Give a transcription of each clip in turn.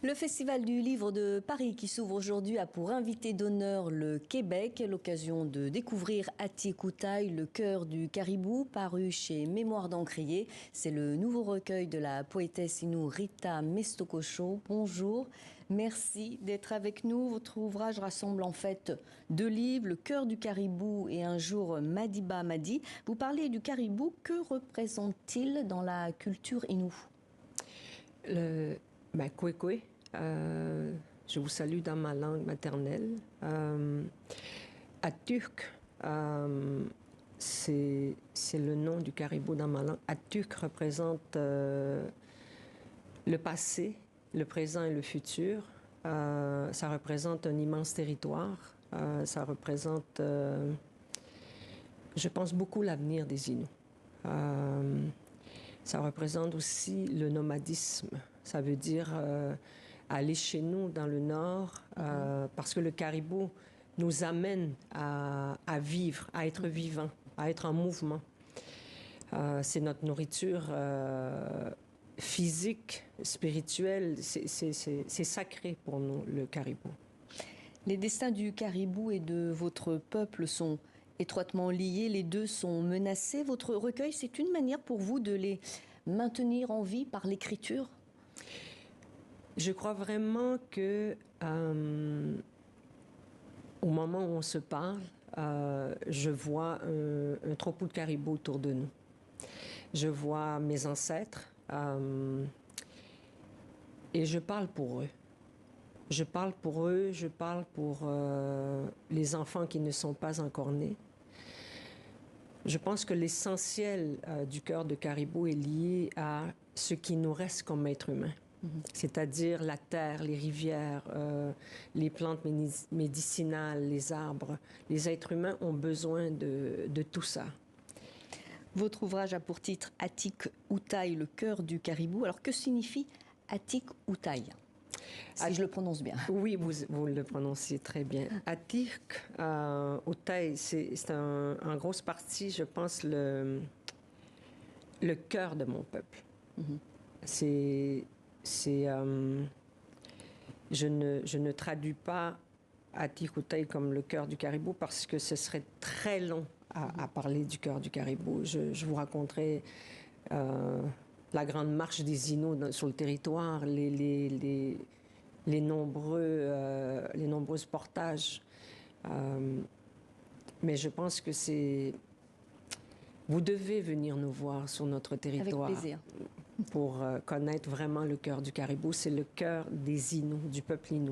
Le Festival du Livre de Paris qui s'ouvre aujourd'hui a pour invité d'honneur le Québec, l'occasion de découvrir Atikoutaï, le cœur du caribou, paru chez Mémoire d'Encrier. C'est le nouveau recueil de la poétesse Innu Rita Mestokosho. Bonjour, merci d'être avec nous. Votre ouvrage rassemble en fait deux livres, Le cœur du caribou et Un jour Madiba Madi. Vous parlez du caribou, que représente-t-il dans la culture Innu? Kwekwe, je vous salue dans ma langue maternelle. Atuk, c'est le nom du caribou dans ma langue. Atuk représente le passé, le présent et le futur. Ça représente un immense territoire. Ça représente, je pense, beaucoup l'avenir des Inuits. Ça représente aussi le nomadisme. Ça veut dire aller chez nous dans le nord, parce que le caribou nous amène à vivre, à être vivant, à être en mouvement. C'est notre nourriture physique, spirituelle, c'est sacré pour nous, le caribou. Les destins du caribou et de votre peuple sont étroitement liés, les deux sont menacés. Votre recueil, c'est une manière pour vous de les maintenir en vie par l'écriture? Je crois vraiment que au moment où on se parle, je vois un troupeau de caribous autour de nous. Je vois mes ancêtres et je parle pour eux. Je parle pour eux, je parle pour les enfants qui ne sont pas encore nés. Je pense que l'essentiel du cœur de caribou est lié à ce qui nous reste comme être humain. C'est-à-dire la terre, les rivières, les plantes médicinales, les arbres. Les êtres humains ont besoin de tout ça. Votre ouvrage a pour titre Atikoutaï, le cœur du caribou. Alors que signifie Atikoutaï, si je le prononce bien? Oui, vous le prononcez très bien. Atikoutaï, c'est en grosse partie, je pense, le cœur de mon peuple. Je ne traduis pas Atikoutaï comme le cœur du caribou parce que ce serait très long à parler du cœur du caribou. Je vous raconterai la grande marche des Inuits sur le territoire, les nombreux portages. Mais je pense que vous devez venir nous voir sur notre territoire. Avec plaisir. Pour connaître vraiment le cœur du caribou. C'est le cœur des Inuits, du peuple Innu.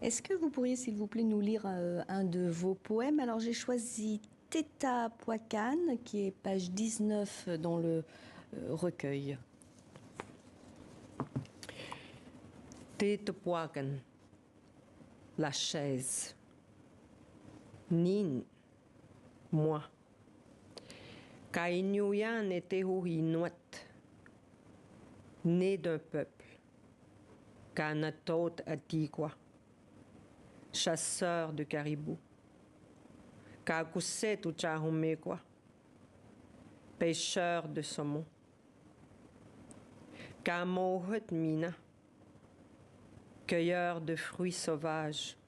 Est-ce que vous pourriez, s'il vous plaît, nous lire un de vos poèmes? Alors, j'ai choisi Teta Poakan, qui est page 19 dans le recueil. Teta Poakan, la chaise. Nin, moi. Kainuyan était Inuit, né d'un peuple. Kanatot Atikwa, chasseur de caribou. Kakuset ou Chahumekwa, pêcheur de saumon. Kamohut Mina, cueilleur de fruits sauvages.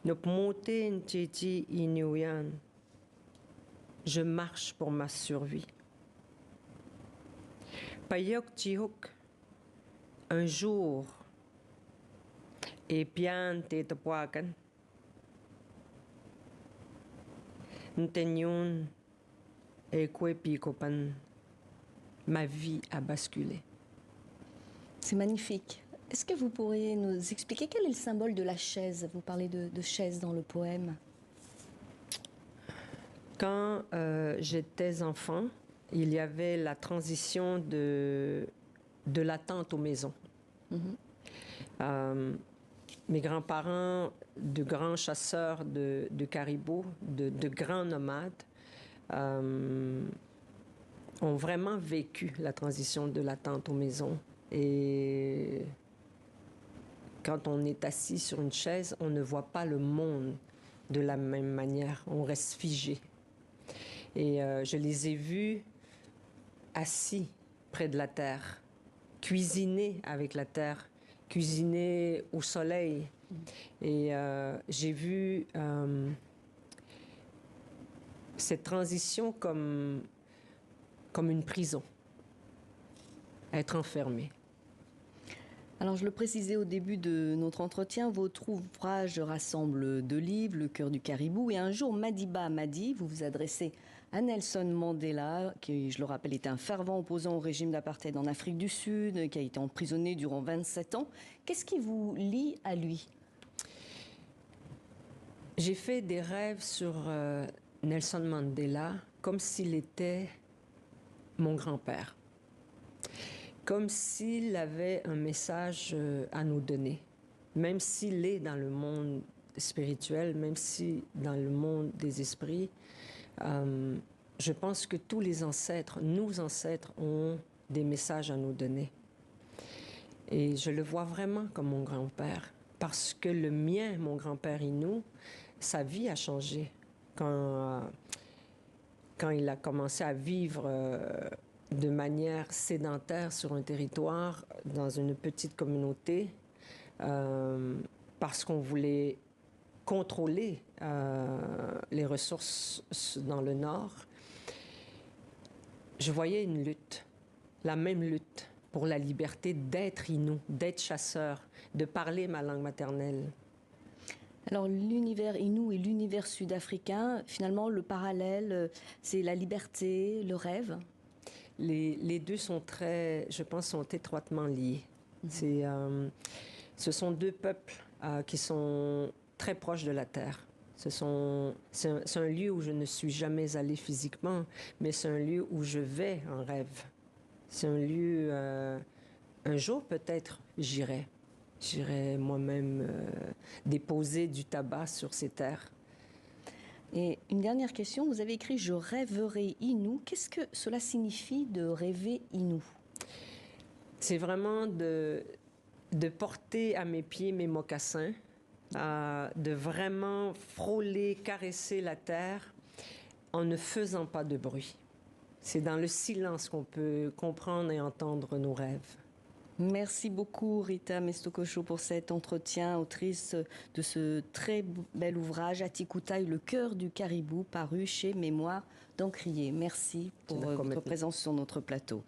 Nopmote Ntiti Inuyan, je marche pour ma survie. Payok Tihuk, un jour, et bien Tetapuakan, Ntenyun, et Kwepikopan, ma vie a basculé. C'est magnifique. Est-ce que vous pourriez nous expliquer quel est le symbole de la chaise? Vous parlez de chaise dans le poème. Quand j'étais enfant, il y avait la transition de la tente aux maisons. Mes grands-parents, de grands chasseurs de caribous, de grands nomades, ont vraiment vécu la transition de la tente aux maisons. Et quand on est assis sur une chaise, on ne voit pas le monde de la même manière. On reste figé. Et je les ai vus assis près de la terre, cuisiner avec la terre, cuisiner au soleil. Et j'ai vu cette transition comme une prison, être enfermé. Alors, je le précisais au début de notre entretien, votre ouvrage rassemble 2 livres, Le cœur du caribou et Un jour Madiba Madi. Vous vous adressez à Nelson Mandela, qui, je le rappelle, est un fervent opposant au régime d'apartheid en Afrique du Sud, qui a été emprisonné durant 27 ans. Qu'est-ce qui vous lie à lui? J'ai fait des rêves sur Nelson Mandela comme s'il était mon grand-père. Comme s'il avait un message à nous donner, même s'il est dans le monde spirituel, même si dans le monde des esprits, je pense que tous les ancêtres, nos ancêtres, ont des messages à nous donner. Et je le vois vraiment comme mon grand-père, parce que le mien, mon grand-père Innu, sa vie a changé quand il a commencé à vivre de manière sédentaire sur un territoire, dans une petite communauté, parce qu'on voulait contrôler les ressources dans le Nord. Je voyais une lutte, la même lutte pour la liberté d'être Innu, d'être chasseur, de parler ma langue maternelle. Alors, l'univers Innu et l'univers sud-africain, finalement, le parallèle, c'est la liberté, le rêve? Les deux sont je pense, sont étroitement liés. Ce sont 2 peuples qui sont très proches de la terre. C'est un lieu où je ne suis jamais allée physiquement, mais c'est un lieu où je vais en rêve. C'est un lieu, un jour peut-être, j'irai moi-même déposer du tabac sur ces terres. Et une dernière question, vous avez écrit « Je rêverai Innu ». Qu'est-ce que cela signifie de rêver Innu? C'est vraiment de porter à mes pieds mes mocassins, de vraiment frôler, caresser la terre en ne faisant pas de bruit. C'est dans le silence qu'on peut comprendre et entendre nos rêves. Merci beaucoup Rita Mestokosho pour cet entretien, autrice de ce très bel ouvrage Atikutai, Le cœur du caribou, paru chez Mémoire d'Encrier. Merci pour votre présence sur notre plateau.